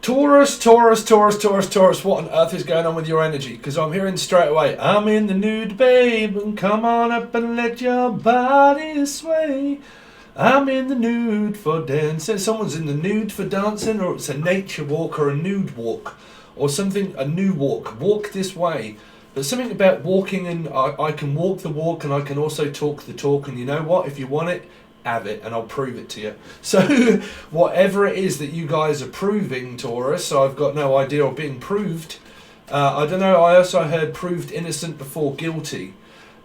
Taurus, Taurus, Taurus, Taurus, Taurus. What on earth is going on with your energy? Because I'm hearing straight away, I'm in the nude, babe, and come on up and let your body sway. I'm in the nude for dancing. Someone's in the nude for dancing, or it's a nature walk or a nude walk, or something, a new walk. Walk this way. But something about walking, and I can walk the walk, and I can also talk the talk. And you know what? If you want it, have it, and I'll prove it to you. So whatever it is that you guys are proving, Taurus, so I've got no idea of being proved. I don't know. I also heard proved innocent before guilty.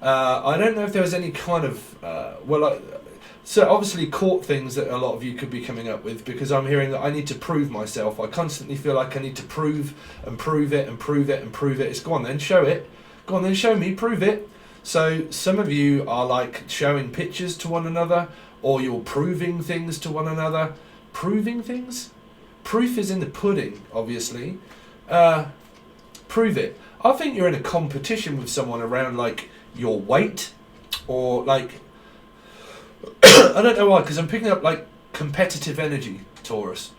I don't know if there was any kind of so obviously court things that a lot of you could be coming up with, because I'm hearing that I need to prove myself. I constantly feel like I need to prove and prove it and prove it and prove it. It's go on then, show it. Go on then, show me, prove it. So some of you are like showing pictures to one another, or you're proving things to one another. Proving things? Proof is in the pudding, obviously. Prove it. I think you're in a competition with someone around like your weight, or like I don't know why, because I'm picking up like competitive energy, Taurus.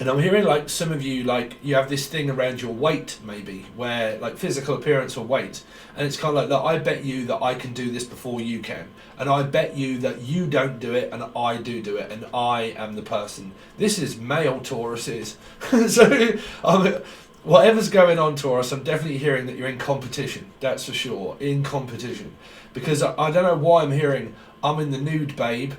And I'm hearing like some of you, like you have this thing around your weight, maybe, where like physical appearance or weight. And it's kind of like, look, I bet you that I can do this before you can. And I bet you that you don't do it and I do it. And I am the person. This is male Tauruses. So whatever's going on, Taurus, I'm definitely hearing that you're in competition. That's for sure. In competition. Because I don't know why I'm hearing, I'm in the nude, babe,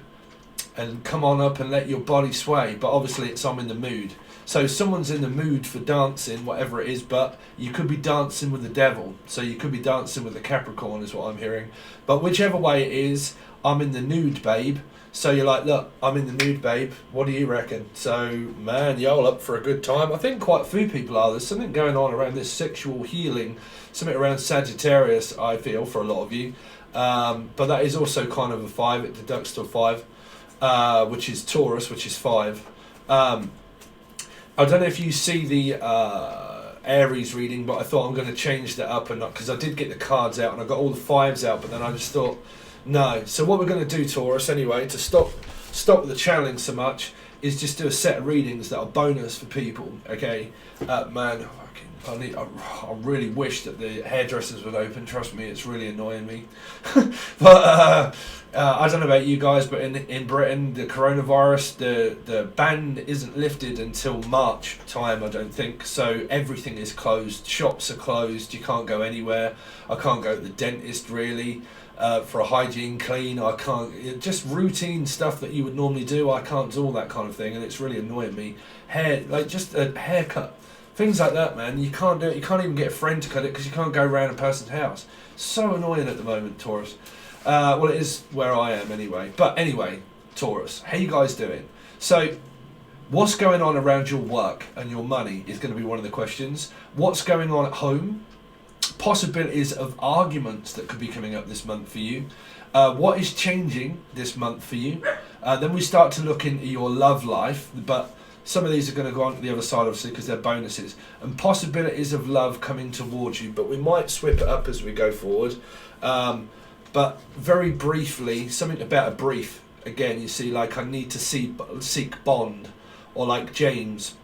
and come on up and let your body sway. But obviously it's I'm in the mood. So someone's in the mood for dancing, whatever it is, but you could be dancing with the devil. So you could be dancing with the Capricorn is what I'm hearing. But whichever way it is, I'm in the nude, babe. So you're like, look, I'm in the nude, babe. What do you reckon? So, man, y'all up for a good time. I think quite a few people are. There's something going on around this sexual healing, something around Sagittarius, I feel, for a lot of you. But that is also kind of a 5. It deducts to a 5, which is Taurus, which is 5. I don't know if you see the Aries reading, but I thought I'm going to change that up, and because I did get the cards out and I got all the 5s out, but then I just thought, no. So what we're going to do, Taurus, anyway, to stop the channeling so much, is just do a set of readings that are bonus for people. Okay, man. I really wish that the hairdressers would open. Trust me, it's really annoying me. But I don't know about you guys, but in Britain, the coronavirus, the ban isn't lifted until March time, I don't think. So everything is closed. Shops are closed. You can't go anywhere. I can't go to the dentist really for a hygiene clean. I can't. Just routine stuff that you would normally do. I can't do all that kind of thing, and it's really annoying me. Hair, like just a haircut. Things like that, man. You can't do it. You can't even get a friend to cut it because you can't go around a person's house. So annoying at the moment, Taurus. Well, it is where I am anyway. But anyway, Taurus, how you guys doing? So, what's going on around your work and your money is going to be one of the questions. What's going on at home? Possibilities of arguments that could be coming up this month for you. What is changing this month for you? Then we start to look into your love life, but some of these are going to go on to the other side, obviously, because they're bonuses. And possibilities of love coming towards you. But we might swip it up as we go forward. But very briefly, something about a brief. Again, you see, like I need to seek Bond. Or like James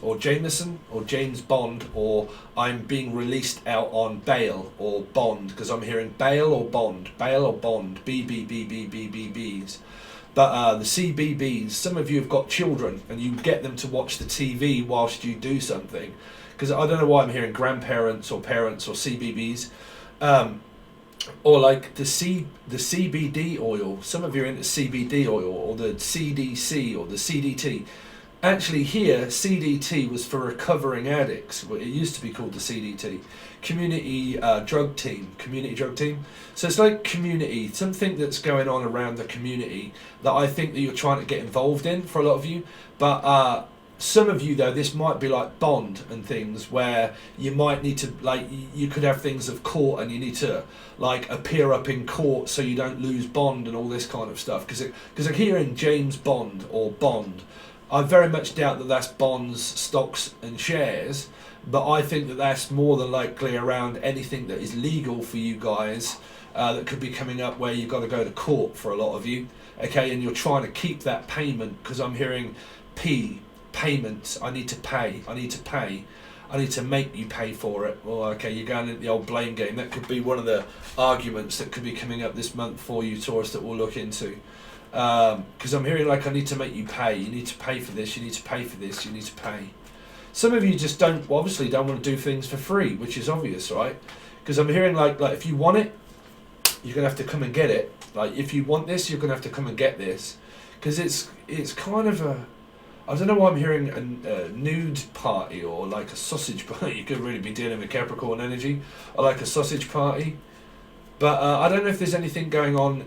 or Jameson or James Bond. Or I'm being released out on bail or bond. Because I'm hearing bail or bond. Bail or bond. B's. But the CBBS, some of you have got children and you get them to watch the TV whilst you do something. Because I don't know why I'm hearing grandparents or parents or CBBS. Or like the CBD oil. Some of you are into CBD oil or the CDC or the CDT. Actually here, CDT was for recovering addicts. It used to be called the CDT. Community drug team. So it's like community, something that's going on around the community that I think that you're trying to get involved in for a lot of you. But some of you though, this might be like bond and things where you might need to, like, you could have things of court and you need to like appear up in court so you don't lose bond and all this kind of stuff. Because I'm hearing James Bond or bond. I very much doubt that that's bonds, stocks and shares, but I think that that's more than likely around anything that is legal for you guys that could be coming up where you've got to go to court for a lot of you, okay, and you're trying to keep that payment because I'm hearing P payments. I need to pay. I need to pay. I need to make you pay for it. Well, okay, you're going into the old blame game. That could be one of the arguments that could be coming up this month for you, Taurus, that we'll look into. Because I'm hearing like, I need to make you pay. You need to pay for this. You need to pay for this. You need to pay. Some of you just obviously don't want to do things for free, which is obvious, right? Because I'm hearing like if you want it, you're going to have to come and get it. Like, if you want this, you're going to have to come and get this. Because it's kind of a... I don't know why I'm hearing a nude party or like a sausage party. You could really be dealing with Capricorn energy, or like a sausage party. But I don't know if there's anything going on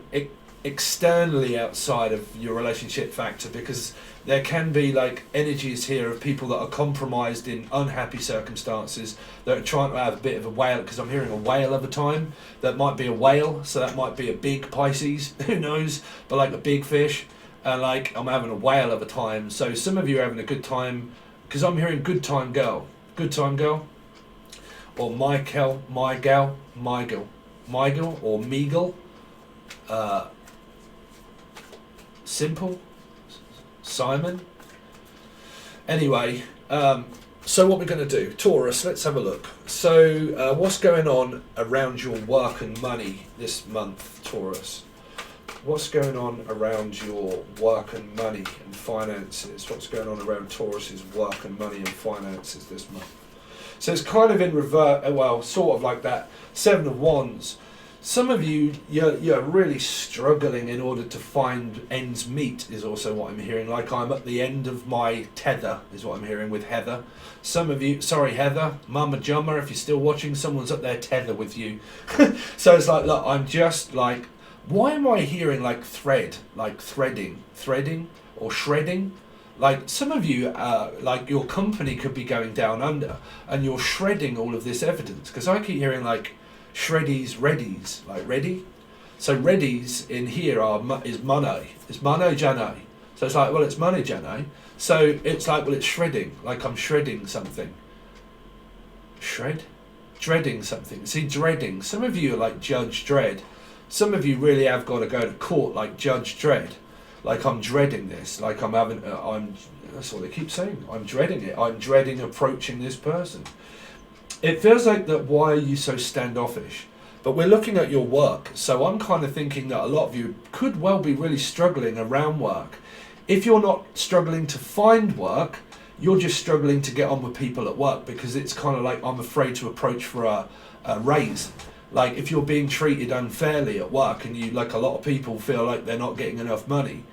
externally outside of your relationship factor, because there can be like energies here of people that are compromised in unhappy circumstances, that are trying to have a bit of a whale, because I'm hearing a whale of a time. That might be a whale, so that might be a big Pisces, who knows, but like a big fish. And like, I'm having a whale of a time. So some of you are having a good time, because I'm hearing good time girl, or Michael, or Meagle, Simple, Simon. Anyway, so what we're going to do, Taurus, let's have a look. So what's going on around your work and money this month, Taurus? What's going on around your work and money and finances? What's going on around Taurus's work and money and finances this month? So it's kind of in revert, well, sort of like that Seven of Wands. Some of you, you're really struggling in order to find ends meet, is also what I'm hearing. Like, I'm at the end of my tether, is what I'm hearing with Heather. Some of you, sorry Heather, Mama Jumma, if you're still watching, someone's at their tether with you. So it's like, look, I'm just like, why am I hearing like thread, like threading or shredding? Like, some of you, like your company could be going down under and you're shredding all of this evidence, because I keep hearing like shreddies, readies, like ready. So readies in here is money, it's money jane. So it's like, well, it's money jane. So it's like, well, it's shredding, like I'm shredding something. Dreading something. See, dreading. Some of you are like Judge Dredd. Some of you really have got to go to court like Judge Dredd. Like, I'm dreading this. Like, I'm having, that's what they keep saying. I'm dreading it. I'm dreading approaching this person. It feels like that, why are you so standoffish? But we're looking at your work. So I'm kind of thinking that a lot of you could well be really struggling around work. If you're not struggling to find work, you're just struggling to get on with people at work, because it's kind of like, I'm afraid to approach for a raise. Like, if you're being treated unfairly at work and you, like a lot of people feel like they're not getting enough money,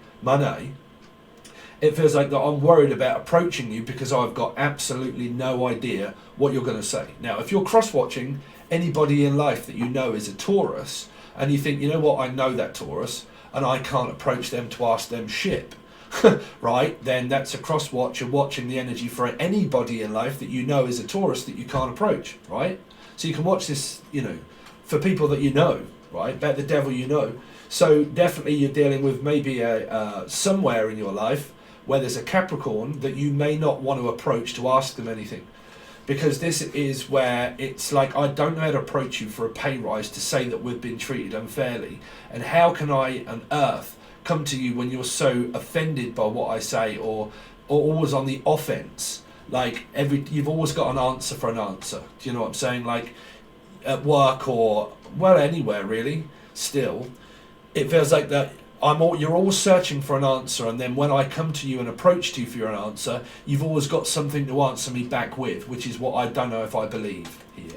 it feels like that I'm worried about approaching you because I've got absolutely no idea what you're going to say. Now, if you're cross-watching anybody in life that you know is a Taurus, and you think, you know what, I know that Taurus, and I can't approach them to ask them shit, right, then that's a cross-watch. You're watching the energy for anybody in life that you know is a Taurus that you can't approach, right? So you can watch this, you know, for people that you know, right? Bet the devil you know. So definitely you're dealing with maybe somewhere in your life where there's a Capricorn that you may not want to approach to ask them anything. Because this is where it's like, I don't know how to approach you for a pay rise to say that we've been treated unfairly. And how can I on earth come to you when you're so offended by what I say, or always on the offense? Like, you've always got an answer for an answer. Do you know what I'm saying? Like, at work or, well, anywhere really, still, it feels like that you're always searching for an answer, and then when I come to you and approach you for an answer, you've always got something to answer me back with, which is what I don't know if I believe here.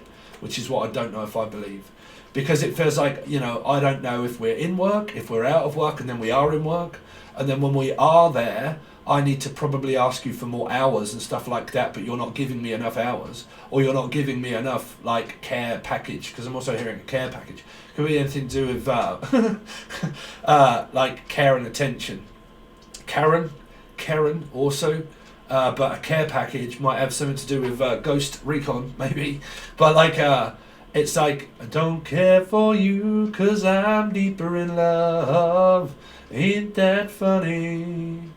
Because it feels like, you know, I don't know if we're in work, if we're out of work, and then we are in work, and then when we are there, I need to probably ask you for more hours and stuff like that, but you're not giving me enough hours, or you're not giving me enough, like, care package, because I'm also hearing a care package. Could be anything to do with, like, care and attention. Karen also, but a care package might have something to do with Ghost Recon, maybe. But, like, it's like, I don't care for you, 'cause I'm deeper in love. Ain't that funny?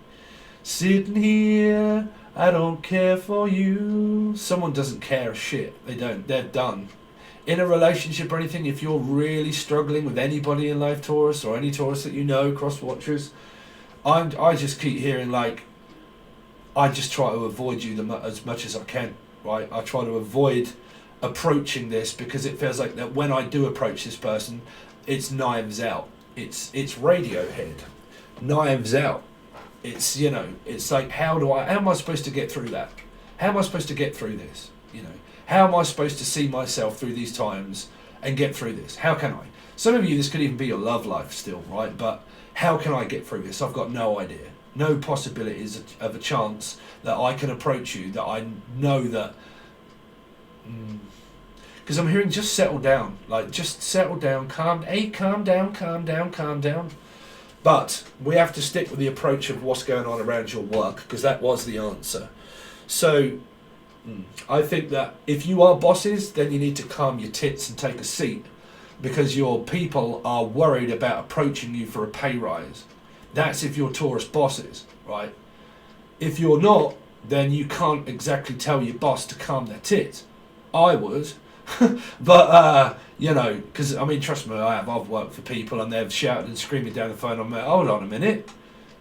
Sitting here, I don't care for you. Someone doesn't care a shit. They don't. They're done. In a relationship or anything, if you're really struggling with anybody in life, Taurus, or any Taurus that you know, cross watchers, I just keep hearing like, I just try to avoid you as much as I can, right? I try to avoid approaching this because it feels like that when I do approach this person, it's knives out. It's Radiohead, knives out. It's, you know, it's like, how am I supposed to get through that? How am I supposed to get through this? You know, how am I supposed to see myself through these times and get through this? How can I? Some of you, this could even be your love life still, right? But how can I get through this? I've got no idea. No possibilities of a chance that I can approach you, that I know that... Because I'm hearing just settle down. Like, just settle down, calm down. But we have to stick with the approach of what's going on around your work, because that was the answer. So I think that if you are bosses, then you need to calm your tits and take a seat, because your people are worried about approaching you for a pay rise. That's if you're Taurus bosses, right? If you're not, then you can't exactly tell your boss to calm their tits. I would. But, you know, because, I mean, trust me, I've worked for people and they've shouted and screaming down the phone. I'm like, hold on a minute,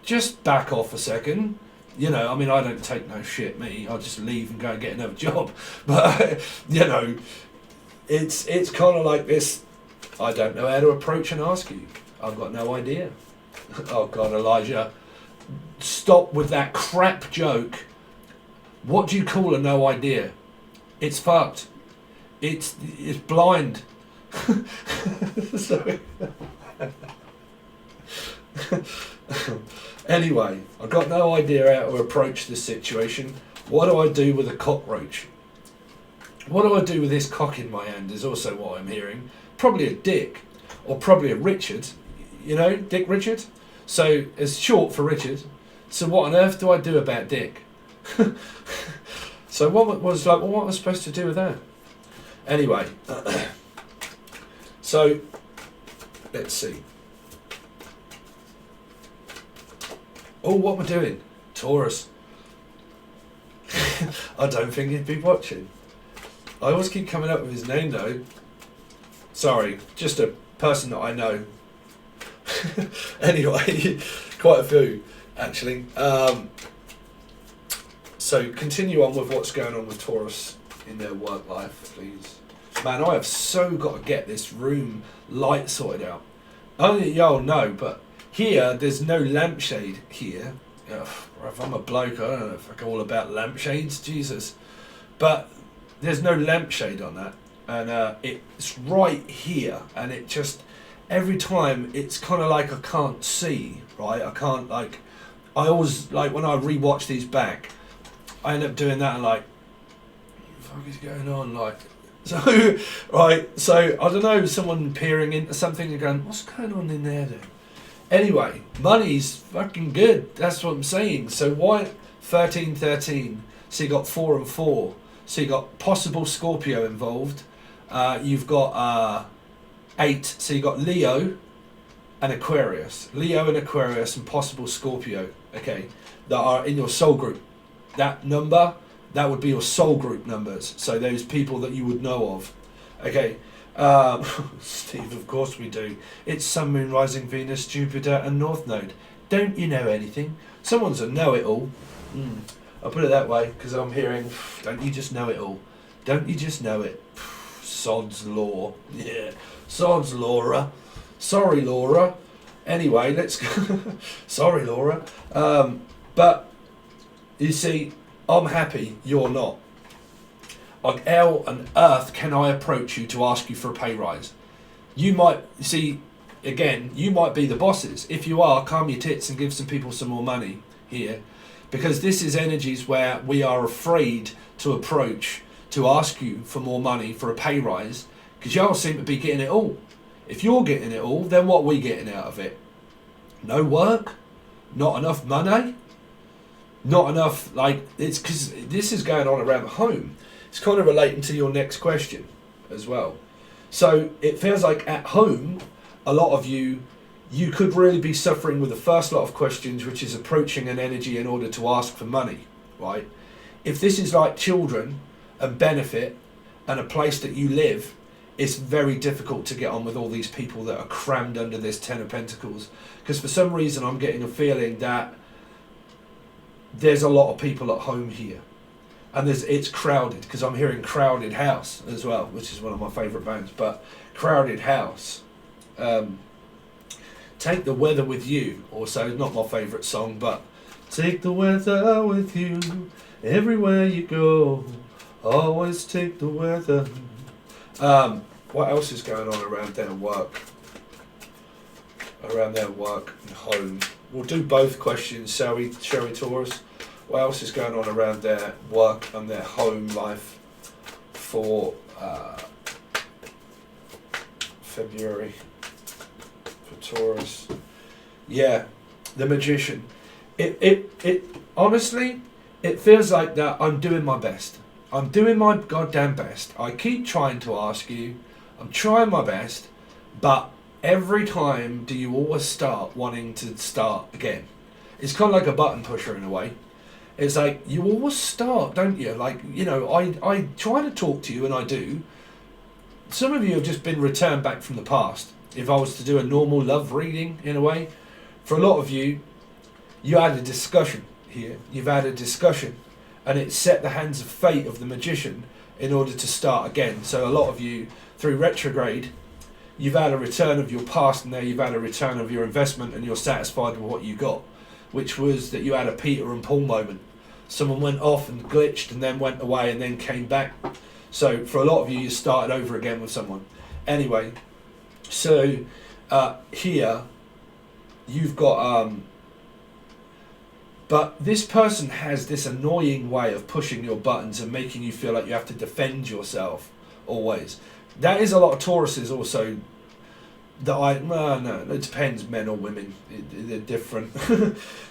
just back off a second. You know, I mean, I don't take no shit, me. I'll just leave and go and get another job. But, you know, it's kind of like this. I don't know how to approach and ask you. I've got no idea. Oh, God, Elijah, stop with that crap joke. What do you call a no idea? It's fucked. It's blind. Sorry. Anyway, I've got no idea how to approach this situation. What do I do with a cockroach? What do I do with this cock in my hand is also what I'm hearing. Probably a dick, or probably a Richard. You know, Dick Richard? So it's short for Richard. So what on earth do I do about Dick? So what was like, well, what was I supposed to do with that? Anyway, so let's see. Oh, what am I doing? Taurus. I don't think he'd be watching. I always keep coming up with his name though. Sorry, just a person that I know. Anyway, quite a few actually. So continue on with what's going on with Taurus in their work life, please. Man, I have so got to get this room light sorted out. Only y'all know, but here there's no lampshade here. Ugh, if I'm a bloke, I don't know if I'm all about lampshades, Jesus. But there's no lampshade on that, and it's right here, and it just every time it's kind of like I can't see, right? I can't like. I always like when I rewatch these back, I end up doing that and like, what the fuck is going on? Like, so right. So I don't know, someone peering into something and going, what's going on in there then? Anyway, money's fucking good. That's what I'm saying. So why 13-13? So you got 4 and 4. So you got possible Scorpio involved. You've got 8. So you got Leo and Aquarius. Leo and Aquarius and possible Scorpio. Okay, that are in your soul group. That number, that would be your soul group numbers. So those people that you would know of. Okay. Steve, of course we do. It's Sun, Moon, Rising, Venus, Jupiter and North Node. Don't you know anything? Someone's a know-it-all. I'll put it that way, because I'm hearing, don't you just know it all? Don't you just know it? Sod's law. Yeah, sod's Laura. Sorry, Laura. Anyway, let's go. Sorry, Laura. But, you see, I'm happy, you're not. Like, how on earth can I approach you to ask you for a pay rise? You might, see, again, you might be the bosses. If you are, calm your tits and give some people some more money here. Because this is energies where we are afraid to approach, to ask you for more money, for a pay rise. Because y'all seem to be getting it all. If you're getting it all, then what are we getting out of it? No work? Not enough money? Not enough, like, it's because this is going on around home. It's kind of relating to your next question as well. So it feels like at home, a lot of you could really be suffering with the first lot of questions, which is approaching an energy in order to ask for money, right? If this is like children and benefit and a place that you live, it's very difficult to get on with all these people that are crammed under this 10 of Pentacles. Because for some reason I'm getting a feeling that there's a lot of people at home here. And it's crowded, because I'm hearing Crowded House as well, which is one of my favourite bands. But Crowded House, Take the Weather With You, also not my favourite song, but take the weather with you everywhere you go. Always take the weather. What else is going on around their work? Around their work and home. We'll do both questions, shall we, Taurus? What else is going on around their work and their home life for February for Taurus? Yeah, the Magician. It honestly, it feels like that I'm doing my best. I'm doing my goddamn best. I keep trying to ask you. I'm trying my best, but every time do you always start wanting to start again. It's kind of like a button pusher in a way. It's like you always start, don't you? Like, you know, I try to talk to you, and I do. Some of you have just been returned back from the past. If I was to do a normal love reading in a way, for a lot of you, you had a discussion here. You've had a discussion, and it set the hands of fate of the Magician in order to start again. So a lot of you, through retrograde, you've had a return of your past, and now you've had a return of your investment, and you're satisfied with what you got, which was that you had a Peter and Paul moment. Someone went off and glitched and then went away and then came back. So for a lot of you, you started over again with someone. Anyway, so here you've got... but this person has this annoying way of pushing your buttons and making you feel like you have to defend yourself always. That is a lot of Tauruses also that no, it depends, men or women. They're different.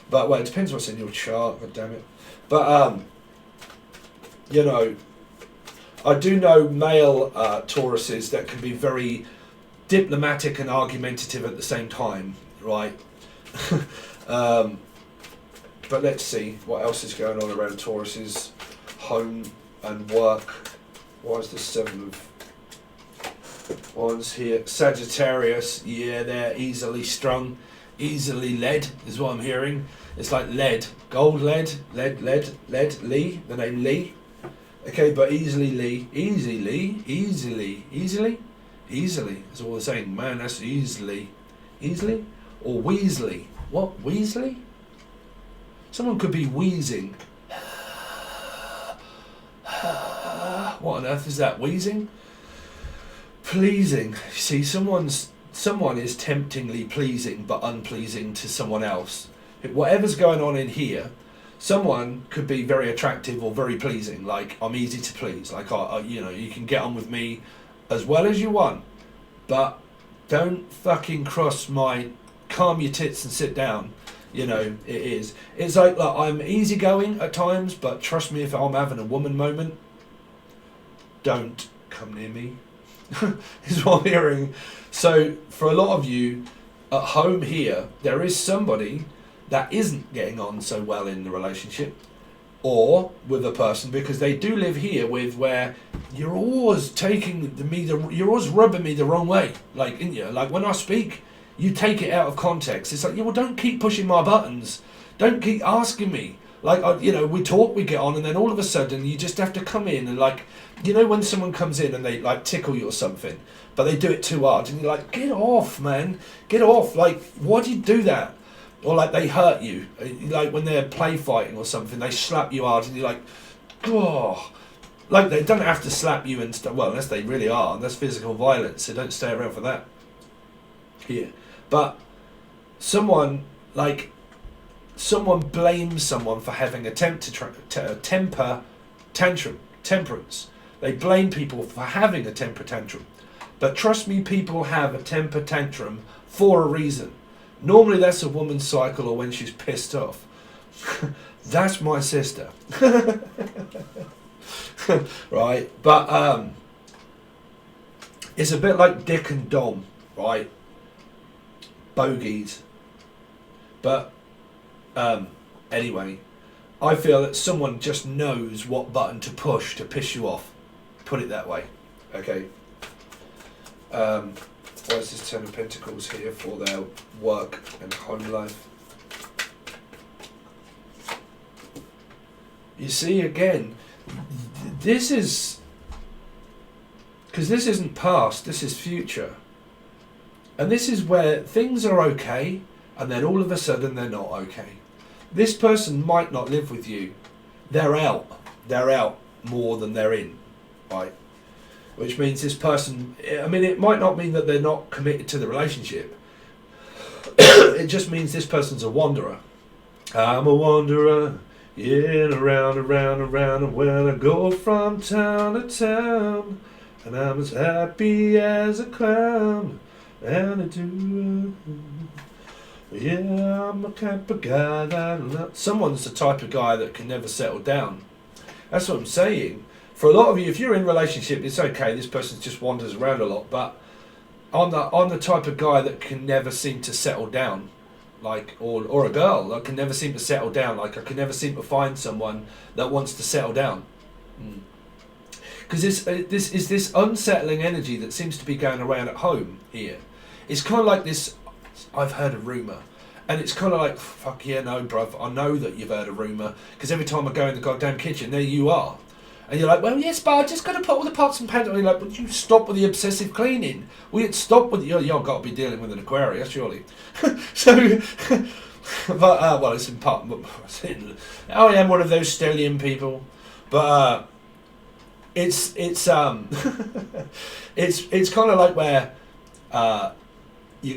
But, well, it depends what's in your chart, god damn it. But, you know, I do know male Tauruses that can be very diplomatic and argumentative at the same time, right? But let's see what else is going on around Taurus's home and work. Why is the 7 of Wands here? Sagittarius, yeah, they're easily strung, easily led, is what I'm hearing. It's like lead, gold lead, Lee, the name Lee. Okay, but easily, easily, is all they're saying. Man, that's easily, or Weasley. What, Weasley? Someone could be wheezing. What on earth is that? Wheezing? Pleasing. See, someone is temptingly pleasing but unpleasing to someone else. Whatever's going on in here, someone could be very attractive or very pleasing. Like, I'm easy to please. Like, you know, you can get on with me as well as you want, but don't fucking cross my calm your tits and sit down. You know, it is. It's like, look, I'm easygoing at times, but trust me, if I'm having a woman moment, don't come near me. Is what I'm hearing. So for a lot of you at home here, there is somebody that isn't getting on so well in the relationship or with a person, because they do live here with where you're always you're always rubbing me the wrong way. Like, in you, like when I speak, you take it out of context. It's like, yeah, well, don't keep pushing my buttons. Don't keep asking me. Like, you know, we talk, we get on, and then all of a sudden you just have to come in and, like, you know, when someone comes in and they, like, tickle you or something, but they do it too hard, and you're like, get off, man. Get off. Like, why do you do that? Or, like, they hurt you. Like, when they're play fighting or something, they slap you hard, and you're like, oh. Like, they don't have to slap you and stuff. Well, unless they really are. That's physical violence, so don't stay around for that. Here. But someone blames someone for having a temper tantrum, temperance. They blame people for having a temper tantrum. But trust me, people have a temper tantrum for a reason. Normally that's a woman's cycle or when she's pissed off. That's my sister. Right? But it's a bit like Dick and Dom, right? Bogies. But anyway, I feel that someone just knows what button to push to piss you off. Put it that way. Okay. Why is this 10 of Pentacles here for their work and home life? You see, again, this is... Because this isn't past, this is future. And this is where things are okay, and then all of a sudden they're not okay. This person might not live with you. They're out. They're out more than they're in, right? Which means this person, I mean, it might not mean that they're not committed to the relationship. It just means this person's a wanderer. I'm a wanderer, in, around, and when I go from town to town, and I'm as happy as a clown, and I do. Yeah, I'm a type of guy that... Someone's the type of guy that can never settle down. That's what I'm saying. For a lot of you, if you're in a relationship, it's okay, this person just wanders around a lot, but I'm the type of guy that can never seem to settle down. Like, or a girl that can never seem to settle down. Like, I can never seem to find someone that wants to settle down. Because this unsettling energy that seems to be going around at home here. It's kind of like this, I've heard a rumour. And it's kind of like, fuck yeah, no, bruv, I know that you've heard a rumour. Because every time I go in the goddamn kitchen, there you are. And you're like, well, yes, but I just got to put all the pots and pans on. You're like, but you stop with the obsessive cleaning. Well, you'd stop with you've got to be dealing with an Aquarius, surely. So, but, well, it's in part, I am one of those stellium people. But, it's kind of like where,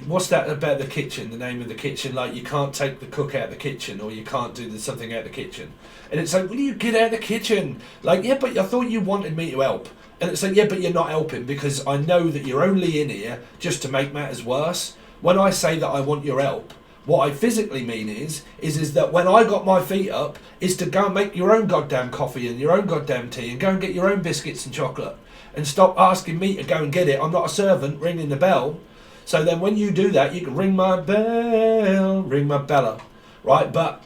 what's that about the kitchen, the name of the kitchen? Like, you can't take the cook out of the kitchen, or you can't do something out of the kitchen. And it's like, will you get out of the kitchen? Like, yeah, but I thought you wanted me to help. And it's like, yeah, but you're not helping, because I know that you're only in here just to make matters worse. When I say that I want your help, what I physically mean is that when I got my feet up, is to go and make your own goddamn coffee and your own goddamn tea and go and get your own biscuits and chocolate. And stop asking me to go and get it. I'm not a servant ringing the bell. So then when you do that, you can ring my bell, ring my bella, right? But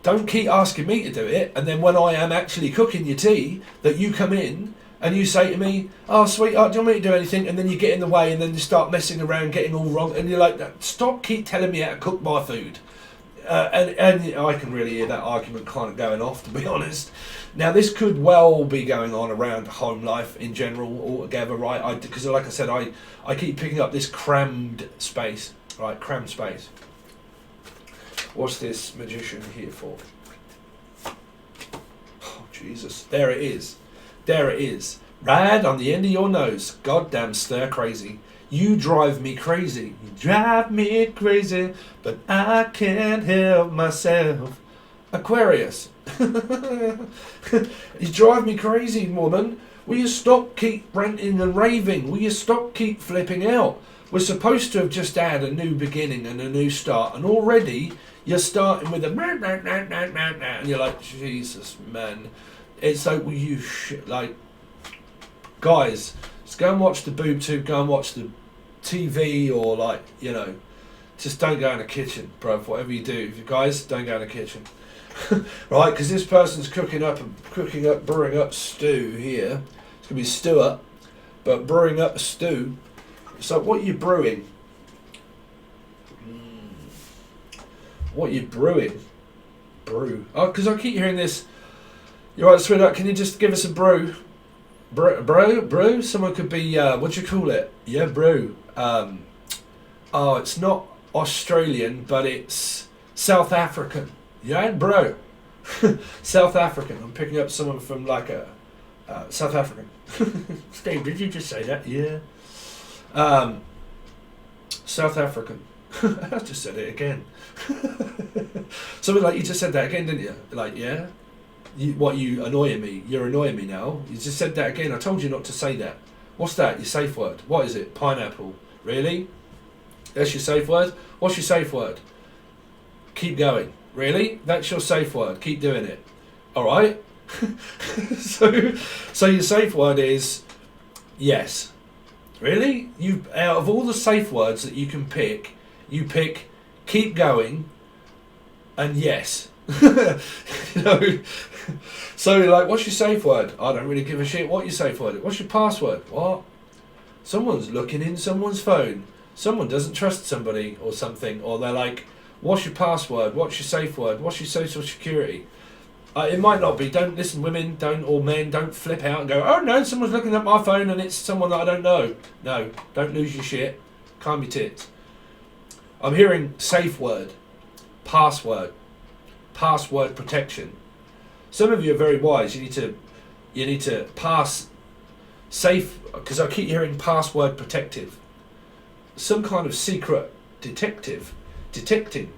don't keep asking me to do it. And then when I am actually cooking your tea, that you come in and you say to me, oh, sweetheart, do you want me to do anything? And then you get in the way and then you start messing around, getting all wrong. And you're like, stop, keep telling me how to cook my food. And I can really hear that argument kind of going off, to be honest. Now, this could well be going on around home life in general altogether, right? Because like I said, I keep picking up this crammed space, right? Crammed space. What's this magician here for? Oh, Jesus. There it is. There it is. Right on the end of your nose. Goddamn stir crazy. You drive me crazy. You drive me crazy, but I can't help myself. Aquarius. You drive me crazy, woman. Will you stop keep ranting and raving? Will you stop keep flipping out? We're supposed to have just had a new beginning and a new start, and already you're starting with a and you're like, Jesus, man. It's like, well, you shit, like, guys, just go and watch the boob tube, go and watch the TV, or like, you know, just don't go in the kitchen, bruv. Whatever you do, if you guys, don't go in the kitchen. Right, because this person's brewing up stew here. It's gonna be stew up, but brewing up a stew. So what are you brewing? What are you brewing? Brew. Oh, because I keep hearing this. You're right, sweetheart. Can you just give us a brew? Brew? Someone could be. What do you call it? Yeah, brew. Oh, it's not Australian, but it's South African. Yeah, bro. South African. I'm picking up someone from like a South African. Steve, did you just say that? Yeah. South African. I just said it again. Something like, you just said that again, didn't you? Like, yeah. You annoying me? You're annoying me now. You just said that again. I told you not to say that. What's that? Your safe word? What is it? Pineapple. Really? That's your safe word? What's your safe word? Keep going. Really? That's your safe word. Keep doing it. Alright? So your safe word is yes. Really? You, out of all the safe words that you can pick, you pick keep going and yes. You know? So like, what's your safe word? I don't really give a shit what your safe word is. What's your password? What? Someone's looking in someone's phone. Someone doesn't trust somebody or something, or they're like, what's your password? What's your safe word? What's your social security? It might not be. Don't listen, women, don't, or men, don't flip out and go, oh no, someone's looking at my phone and it's someone that I don't know. No, don't lose your shit. Calm your tits. I'm hearing safe word, password protection. Some of you are very wise. You need to pass safe, because I keep hearing password protective. Some kind of secret detective. Detecting.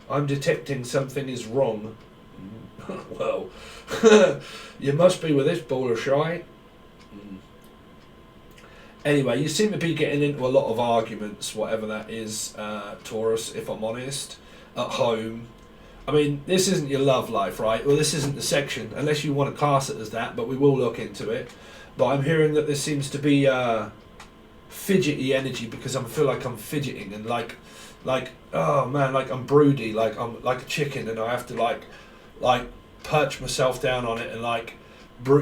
I'm detecting something is wrong. Well, you must be with this ball of shite. Anyway, you seem to be getting into a lot of arguments, whatever that is, Taurus, if I'm honest, at home. I mean, this isn't your love life, right? Well, this isn't the section, unless you want to class it as that, but we will look into it. But I'm hearing that there seems to be fidgety energy, because I feel like I'm fidgeting and like oh man, like I'm broody, like I'm like a chicken, and I have to like perch myself down on it and like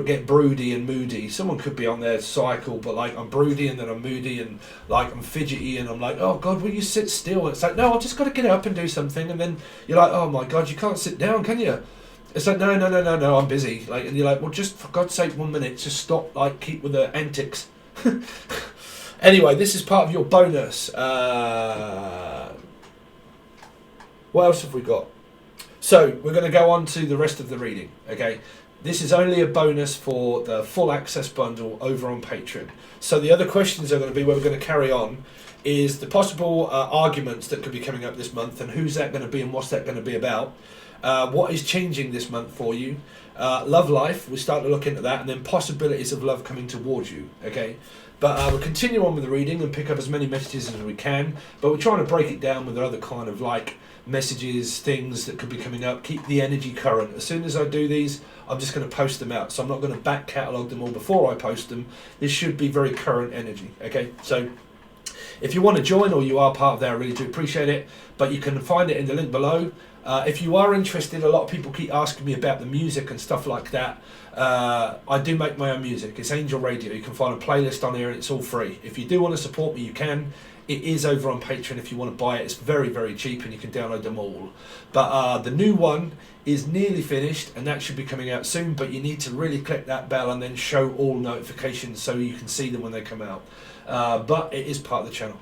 get broody and moody. Someone could be on their cycle, but like I'm broody and then I'm moody and like I'm fidgety and I'm like, oh God, will you sit still? And it's like, no, I've just got to get up and do something. And then you're like, oh my God, you can't sit down, can you? It's like, no, I'm busy. Like, and you're like, well, just for God's sake, 1 minute, just stop, like keep with the antics. Anyway, this is part of your bonus. What else have we got? So we're going to go on to the rest of the reading, okay? This is only a bonus for the full access bundle over on Patreon. So the other questions are going to be, where we're going to carry on, is the possible arguments that could be coming up this month, and who's that going to be and what's that going to be about. What is changing this month for you? Love life, we start to look into that, and then possibilities of love coming towards you, okay? But we'll continue on with the reading and pick up as many messages as we can, but we're trying to break it down with other kind of like messages, things that could be coming up, keep the energy current. As soon as I do these, I'm just going to post them out, so I'm not going to back catalogue them all before I post them. This should be very current energy, okay? So if you want to join, or you are part of that, I really do appreciate it, but you can find it in the link below. If you are interested, a lot of people keep asking me about the music and stuff like that. I do make my own music. It's Angel Radio. You can find a playlist on here and it's all free. If you do want to support me, you can. It is over on Patreon if you want to buy it. It's very, very cheap and you can download them all. But the new one is nearly finished and that should be coming out soon, but you need to really click that bell and then show all notifications so you can see them when they come out. But it is part of the channel.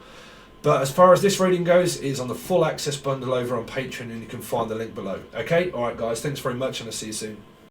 But as far as this reading goes, it is on the full access bundle over on Patreon, and you can find the link below. Okay? Alright guys, thanks very much and I'll see you soon.